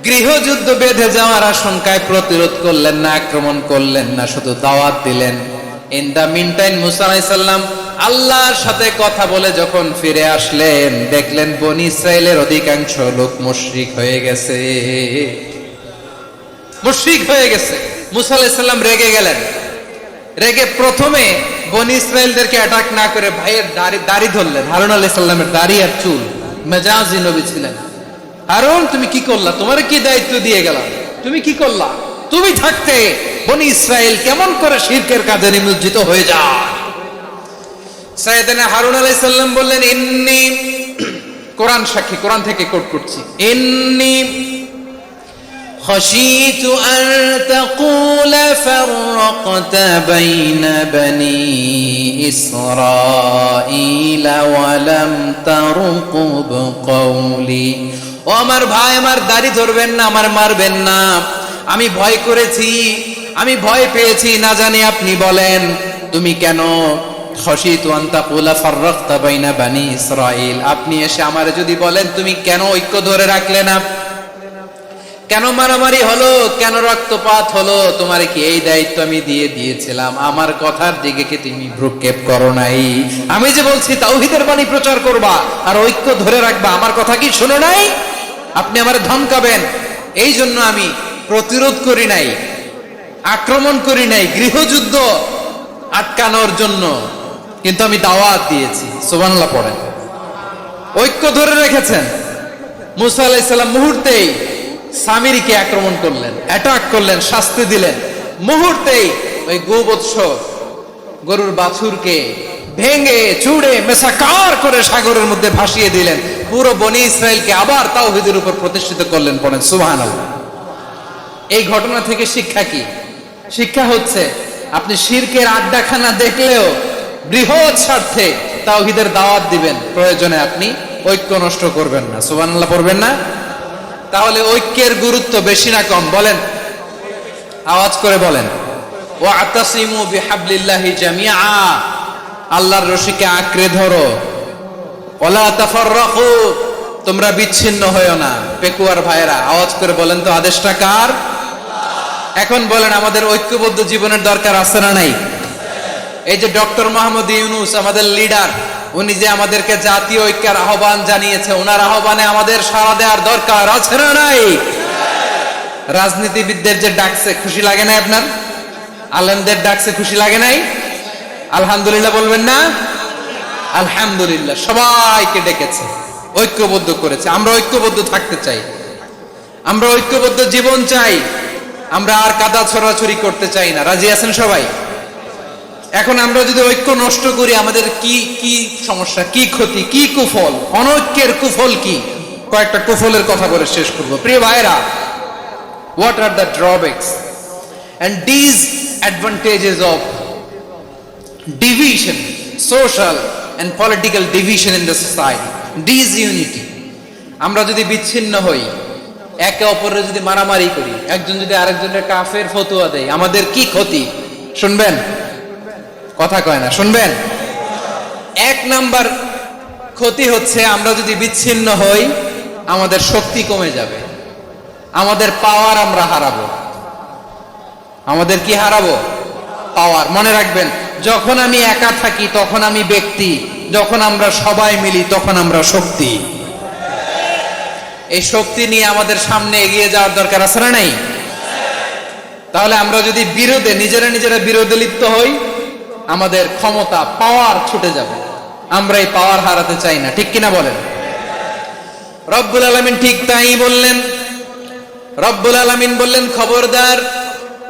গৃহযুদ্ধ বেঁধে যাওয়ার আশঙ্কায় প্রতিরোধ করলেন না, আক্রমণ করলেন না, শুধু দাওয়াত দিলেন। ইন দা মিন টাইম মুসা আলাইহিস সালাম আল্লাহর সাথে কথা বলে যখন ফিরে আসলেন, দেখলেন বনি ইসরায়েলের অধিকাংশ লোক মুশরিক হয়ে গেছে। মুশরিক হয়ে গেছে। মুসা আলাইহিস সালাম রেগে গেলেন। রেগে প্রথমে বনি ইসরায়েলদেরকে অ্যাটাক না করে ভাইয়ের দাড়ি ধরলেন। হারুন আলাইহিস সালামের দাড়ি আর চুল। মেজাজি নবী ছিলেন। হারুন, তুমি কি করলা? তোমার কি দায়িত্ব দিয়ে গেলাম, তুমি কি করলা? তুমি থাকতে বনি ইসরায়েল কেমন করে শিরকের কাজে নিমজ্জিত হয়ে যায়? সাইয়েদনা হারুন আলাইহিস সালাম বললেন, ইন্নী, কোরআন সাক্ষী, কোরআন থেকে কোট করছি, ইন্নী خشيت أن تقول فرقت بين بني إسرائيل ولم ترقب قولي। ও আমার ভাই, আমার দাড়ি ধরবেন না, আমার মারবেন না। আমি ভয় করেছি, আমি ভয় পেয়েছি, না জানি আপনি বলেন তুমি কেন খশিতু আন তাকুলা ফাররাকতা বাইনা বানি ইসরাঈল। আপনি এসে আমারে যদি বলেন তুমি কেন ঐক্য ধরে রাখলে না, কেন মারামারি হলো, কেন রক্তপাত হলো? তোমার কি এই দায়িত্ব আমি দিয়েছিলাম? আমার কথার দিকে কি তুমি ভ্রুক্ষেপ করো নাই? আমি যে বলছি তাওহীদের বাণী প্রচার করবা আর ঐক্য ধরে রাখবা, আমার কথা কি শোনো নাই? আপনি আমারে ধমকাবেন, এই জন্য আমি প্রতিরোধ করি নাই, আক্রমণ করি নাই, গৃহযুদ্ধ আটকানোর জন্য, কিন্তু আমি দাওয়াত দিয়েছি। সুবহানাল্লাহ পড়েন। ঐক্য ধরে রেখেছেন। মুসা আলাইহিস সালাম মুহূর্তেই সামিরীকে আক্রমণ করলেন, অ্যাটাক করলেন, শাস্তি দিলেন। মুহূর্তেই ওই গোবৎস গরুর বাছুরকে ভেঙে চুড়ে মেসাকার করে সাগরের মধ্যে ভাসিয়ে দিলেন। পুরো বনি ইসরায়েলকে আবার তাওহীদের উপর প্রতিষ্ঠিত করলেন। পড়েন সুবহানাল্লাহ। এই ঘটনা থেকে শিক্ষা কি? শিক্ষা হচ্ছে আপনি শিরকের আড্ডাখানা দেখলেও বৃহৎ স্বার্থে তাওহীদের দাওয়াত দিবেন, প্রয়োজনে আপনি ঐক্য নষ্ট করবেন না। সুবহানাল্লাহ পড়বেন না? তাহলে ঐক্যের গুরুত্ব বেশি না কম? বলেন, আওয়াজ করে বলেন। ওয়াতাসিমু বিহাবলিল্লাহি জামিআ, আল্লাহর রশিকে আঁকড়ে ধরো। ওয়ালা তাফাররাকু, তোমরা বিচ্ছিন্ন হয়ো না। পেকুয়ার ভাইরা আওয়াজ করে বলেন তো, আদেশটা কার? এখন বলেন, আমাদের ঐক্যবদ্ধ জীবনের দরকার আছে না নাই? এই যে ডক্টর মোহাম্মদ ইউনূস আমাদের লিডার, উনি যে আমাদেরকে জাতীয় ঐক্যের আহ্বান জানিয়েছে, ওনার আহ্বানে আমাদের সাড়া দেওয়ার দরকার আছে না নাই? রাজনীতিবিদদের যে ডাকছে, খুশি লাগে না আপনার? আলেমদের ডাকছে, খুশি লাগে নাই? আলহামদুলিল্লাহ বলবেন না? আলহামদুলিল্লাহ, সবাইকে ডেকেছে, ঐক্যবদ্ধ করেছে। আমরা ঐক্যবদ্ধ থাকতে চাই, আমরা ঐক্যবদ্ধ জীবন চাই, আমরা আর কাদা ছড়াছড়ি করতে চাই না। রাজি আছেন সবাই? এখন আমরা যদি ঐক্য নষ্ট করি, আমাদের কি কি সমস্যা, কি ক্ষতি, কি কুফল? অনৈক্যের কুফল কি? কয়েকটা কুফলের কথা বলে শেষ করব। প্রিয় ভাইরা, what are the drawbacks and disadvantages of division, social and political division in the society? Disunity, আমরা যদি বিচ্ছিন্ন হই, একে অপরের যদি মারামারি করি, একজন যদি আরেকজনের কাফের ফতোয়া দেয়, আমাদের কি ক্ষতি? শুনবেন? কথা কয় না, শুনবেন? এক নাম্বার ক্ষতি হচ্ছে, আমরা যদি বিচ্ছিন্ন হই, আমাদের শক্তি কমে যাবে, আমাদের পাওয়ার আমরা হারাবো। আমাদের কি হারাবো? পাওয়ার। মনে রাখবেন, যখন আমি একা থাকি তখন আমি ব্যক্তি, যখন আমরা সবাই মিলি তখন আমরা শক্তি। এই শক্তি নিয়ে আমাদের সামনে এগিয়ে যাওয়ার দরকার আছে না নাই? তাহলে আমরা যদি বিরোধে, নিজেরা বিরোধে লিপ্ত হই, আমাদের ক্ষমতা, পাওয়ার ছুটে যাবে। আমরা এই পাওয়ার হারাতে চাই না, ঠিক কিনা বলেন? রব্বুল আলামিন ঠিক তাই বললেন। রব্বুল আলামিন বললেন, খবরদার,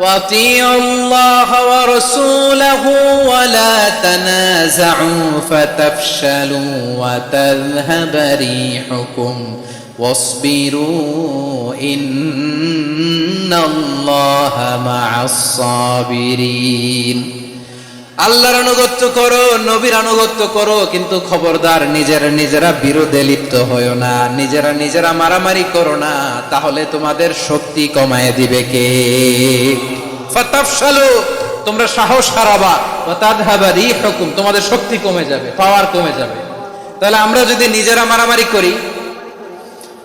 ওয়াতিউল্লাহ ওয়া রাসূলাহু ওয়া লা তানাযাউ ফাতাফশালু ওয়া তাযহাবা রিহুকুম ওয়াসবিরু ইন্নাল্লাহা মা'আস সাবিরিন। আল্লাহর আনুগত্য করো, নবীর আনুগত্য করো, কিন্তু খবরদার নিজেরা বিরোধে লিপ্ত হয়ো না, নিজেরা মারামারি করো না, তাহলে তোমাদের শক্তি কমায় দিবে কে? ফাতাফশালু, তোমরা সাহস হারাবা, ওয়া তাযহাবা রিহুকুম, তোমাদের শক্তি কমে যাবে, পাওয়ার কমে যাবে। তাহলে আমরা যদি নিজেরা মারামারি করি,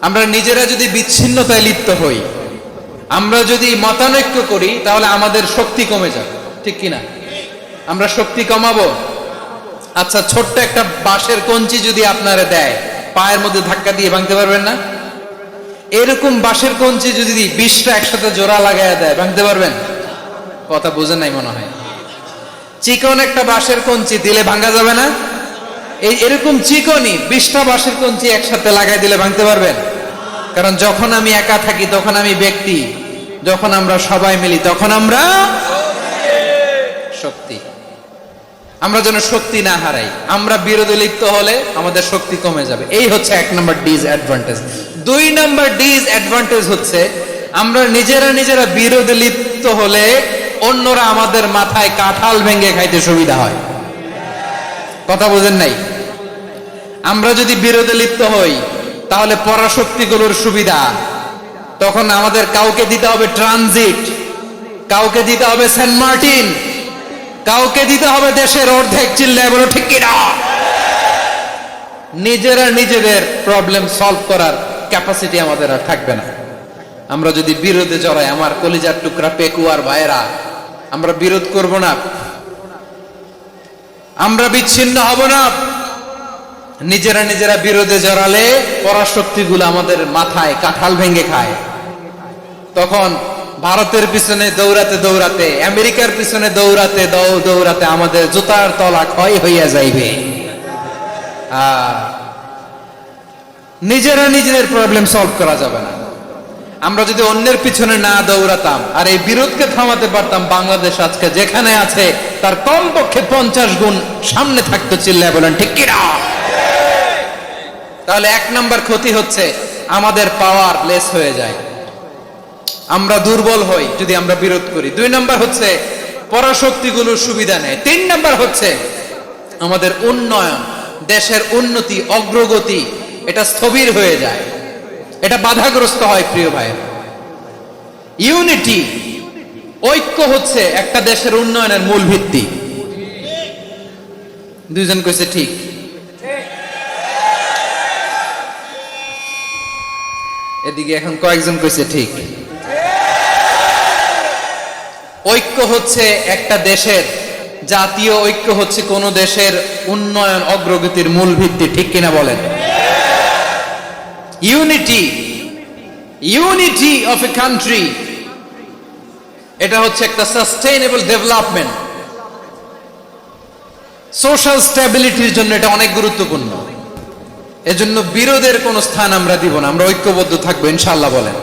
আমরা নিজেরা যদি বিচ্ছিন্নতায় লিপ্ত হই, আমরা যদি মতানৈক্য করি, তাহলে আমাদের শক্তি কমে যাবে, ঠিক কিনা? আমরা শক্তি কমাবো। আচ্ছা, ছোট্ট একটা বাঁশের কঞ্চি যদি আপনারা দেয়, পায়ের মধ্যে ধাক্কা দিয়ে ভাঙতে পারবেন না? এরকম বাঁশের কঞ্চি যদি 20টা একসাথে জোড়া লাগায় দেয়, ভাঙতে পারবেন? কথা বুঝেন নাই মনে হয়। চিকন একটা বাঁশের কঞ্চি দিলে ভাঙা যাবে না? এরকম চিকনই 20টা বাঁশের কঞ্চি একসাথে লাগাই দিলে ভাঙতে পারবেন? কারণ যখন আমি একা থাকি তখন আমি ব্যক্তি, যখন আমরা সবাই মিলি তখন আমরা শক্তি। আমরা যেন শক্তি না হারাই। আমরা বিরোধে লিপ্ত হলে আমাদের শক্তি কমে যাবে। এই হচ্ছে 1 নম্বর ডিসঅ্যাডভান্টেজ। 2 নম্বর ডিসঅ্যাডভান্টেজ হচ্ছে, আমরা নিজেরা বিরোধে লিপ্ত হলে অন্যরা আমাদের মাথায় কাঁঠাল ভেঙে খাইতে সুবিধা হয়। কথা বোঝেন নাই? আমরা যদি বিরোধে লিপ্ত হই, তাহলে পরাশক্তিগুলোর সুবিধা, তখন আমাদের কাউকে দিতে হবে ট্রানজিট, কাউকে দিতে হবে সেন্ট মার্টিন, কাউকে দিতে হবে দেশের অর্ধেক। চিল্লায় বলো ঠিক কিনা? নিজেদের প্রবলেম সলভ করার ক্যাপাসিটি আমাদের আর থাকবে না। আমরা যদি বিরোধে জড়াই, আমার কলিজার টুকরা পেকুয়ার ভাইয়েরা, আমরা বিরোধ করব না, আমরা বিচ্ছিন্ন হব না। নিজেরা নিজেরা বিরোধে জড়ালে পরাশক্তিগুলো আমাদের মাথায় কাঁঠাল ভেঙে খায়। তখন ভারতের পিছনে দৌড়াতে দৌড়াতে, আমেরিকার পিছনে দৌড়াতে দৌড়াতে আমাদের জুতার তলা ক্ষয় হইয়া যাইবে। নিজেরা নিজেদের প্রবলেম সলভ করা যাবে না। আমরা যদি অন্যের পিছনে না দৌড়াতাম আর এই বিরোধকে থামাতে পারতাম, বাংলাদেশ আজকে যেখানে আছে তার কমপক্ষে 50 গুণ সামনে থাকতো। চিল্লায় বলেন ঠিক কিনা? তাহলে 1 নাম্বার ক্ষতি হচ্ছে আমাদের পাওয়ার লেস হয়ে যায়, আমরা দুর্বল হই যদি আমরা বিরোধ করি। 2 নাম্বার হচ্ছে পরাশক্তিগুলোর সুবিধা নেয়। 3 নাম্বার হচ্ছে আমাদের উন্নয়ন, দেশের উন্নতি, অগ্রগতি এটা স্থবির হয়ে যায়, এটা বাধাগ্রস্ত হয়। প্রিয় ভাই, ইউনিটি, ঐক্য হচ্ছে একটা দেশের উন্নয়নের মূল ভিত্তি। 2 জন কইছে ঠিক। এদিকে এখন কয়েকজন কইছে ঠিক। ঐক্য হচ্ছে একটা দেশের, জাতীয় ঐক্য হচ্ছে কোন দেশের উন্নয়ন অগ্রগতির মূল ভিত্তি। ঠিক কিনা বলেন? ইউনিটি অফ এ কান্ট্রি, এটা হচ্ছে একটা সাস্টেইনেবল ডেভেলপমেন্ট, সোশ্যাল স্ট্যাবিলিটির জন্য এটা অনেক গুরুত্বপূর্ণ। এজন্য বিরোধের কোন স্থান আমরা দিব না, আমরা ঐক্যবদ্ধ থাকবো ইনশাআল্লাহ। বলেন।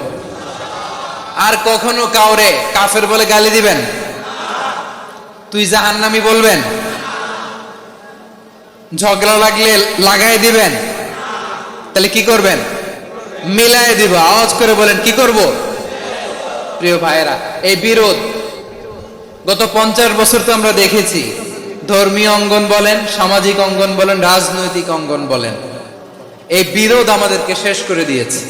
আর কখনো কাউরে কাফের বলে গালি দিবেন? তুই জাহান্নামী বলবেন? ঝগড়া লাগলে লাগাই দিবেন? তাহলে কি করবেন? মিলাই দিব। আওয়াজ করে বলেন, কি করব? প্রিয় ভাইয়েরা, এই বিরোধ গত 50 বছর তো আমরা দেখেছি। ধর্মীয় অঙ্গন বলেন, সামাজিক অঙ্গন বলেন, রাজনৈতিক অঙ্গন বলেন, এই বিরোধ আমাদেরকে শেষ করে দিয়েছে।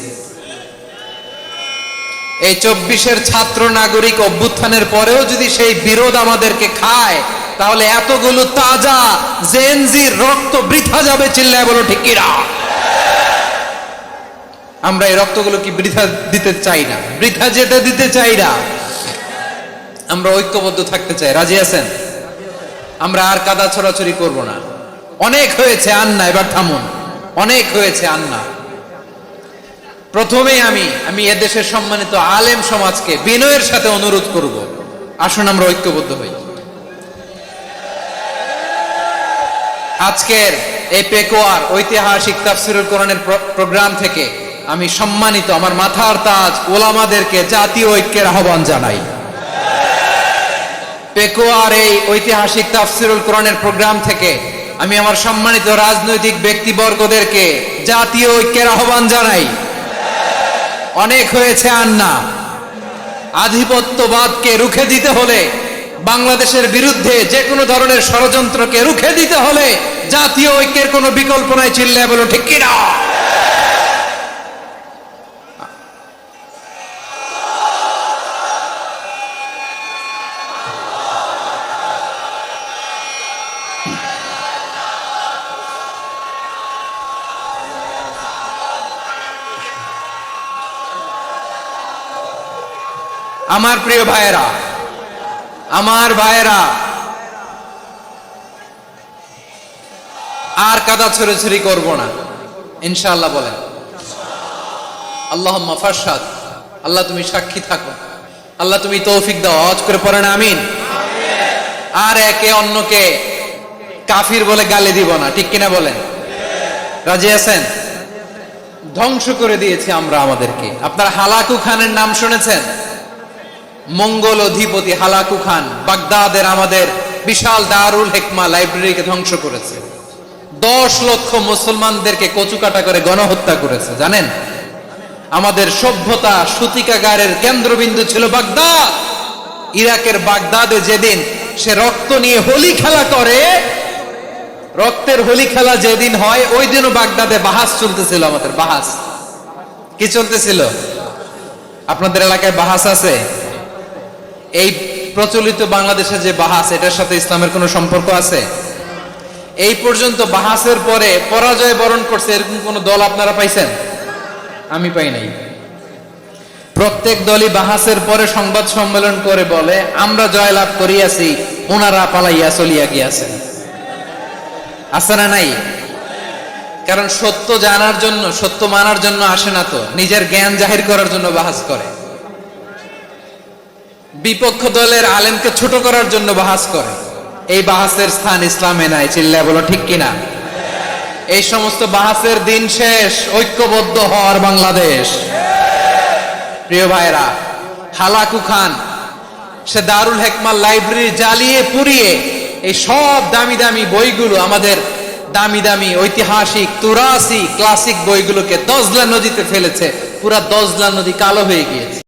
এই 24-এর ছাত্র নাগরিক অভ্যুত্থানের পরেও যদি সেই বিরোধ আমাদেরকে খায়, তাহলে এতগুলো তাজা জেনজির রক্ত বৃথা যাবে। চিল্লায় বলো ঠিক কিনা? আমরা এই রক্তগুলো কি বৃথা দিতে চাই না, বৃথা যেতে দিতে চাই না। আমরা ঐক্যবদ্ধ থাকতে চাই। রাজি আছেন? আমরা আর কাদা ছড়াছড়ি করব না। অনেক হয়েছে, আন্না, এবার থামুন। অনেক হয়েছে, আন্না। প্রথমে আমি এদেশের সম্মানিত আলেম সমাজকে বিনয়ের সাথে অনুরোধ করব, আসুন আমরা ঐক্যবদ্ধ হই। আজকের এই পেকুয়ার ঐতিহাসিক তাফসীরুল কোরআনের প্রোগ্রাম থেকে আমি সম্মানিত আমার মাথার তাজ ওলামাদেরকে জাতীয় ঐক্যের আহ্বান জানাই। পেকুয়ার এই ঐতিহাসিক তাফসীরুল কোরআনের প্রোগ্রাম থেকে আমি আমার সম্মানিত রাজনৈতিক ব্যক্তিবর্গদেরকে জাতীয় ঐক্যের আহ্বান জানাই। অনেক হয়েছে, আন্না। আধিপত্যবাদকে রুখে দিতে হলে, বাংলাদেশের বিরুদ্ধে যে কোনো ধরনের ষড়যন্ত্রকে রুখে দিতে হলে জাতীয় ঐক্যের কোনো বিকল্প নাই। চিল্লায় বলো ঠিক কিনা? আমার প্রিয় ভাইয়েরা, আমার ভাইয়েরা, আর কাদা ছড়াছড়ি করব না ইনশাআল্লাহ। বলেন আল্লাহুম্মা ফাশহাদ। আল্লাহ তুমি সাক্ষী থাকো, আল্লাহ তুমি তৌফিক দাও। আওয়াজ করে পড়েন আমিন। আর একে অন্যকে কাফির বলে গালি দিব না। ঠিক কিনা বলেন? রাজি আছেন? ধ্বংস করে দিয়েছি আমরা আমাদেরকে। আপনারা হালাকু খানের নাম শুনেছেন? মঙ্গল অধিপতি হালাকু খান বাগদাদের আমাদের বিশাল দারুল হিকমা লাইব্রেরিকে ধ্বংস করেছে। 10 লক্ষ মুসলমানদেরকে কচুকাটা করে গণহত্যা করেছে। জানেন, আমাদের সভ্যতা সূতিকাগারের কেন্দ্রবিন্দু ছিল বাগদাদ। ইরাকের বাগদাদে যেদিন সে রক্ত নিয়ে হোলি খেলা করে, রক্তের হোলি খেলা যেদিন হয়, ওই দিনও বাগদাদে বাহাস চলতেছিল। আমাদের বাহাস কি চলতেছিল? আপনাদের এলাকায় বাহাস আছে? এই প্রচলিত বাংলাদেশে যে বাহাস, এটার সাথে ইসলামের কোনো সম্পর্ক আছে? এই পর্যন্ত বাহাসের পরে পরাজয় বরণ করছে এরকম কোন দল আপনারা পাইছেন? আমি পাই নাই। প্রত্যেক দলই বাহাসের পরে সংবাদ সম্মেলন করে বলে আমরা জয়লাভ করিয়াছি, ওনারা পালাইয়া চলিয়া গিয়াছেন। আছে না নাই? কারণ সত্য জানার জন্য, সত্য মানার জন্য আসে না, তো নিজের জ্ঞান জাহির করার জন্য বাহাস করে। বিপক্ষ দলের আলেমকে ছোট করার জন্য বাহাস করে। এই বাহাসের স্থান ইসলামে নাই। চিল্লায় বলো ঠিক কিনা? এই সমস্ত বাহাসের দিন শেষ। ঐক্যবদ্ধ হওয়ার বাংলাদেশ। প্রিয় ভাইরা, হালাকু খান সে দারুল হেকমার লাইব্রেরি জ্বালিয়ে পুড়িয়ে এই সব দামি দামি বইগুলো, আমাদের দামি দামি ঐতিহাসিক তুরাসি ক্লাসিক বইগুলোকে দজলা নদীতে ফেলেছে। পুরা দজলা নদী কালো হয়ে গিয়েছে।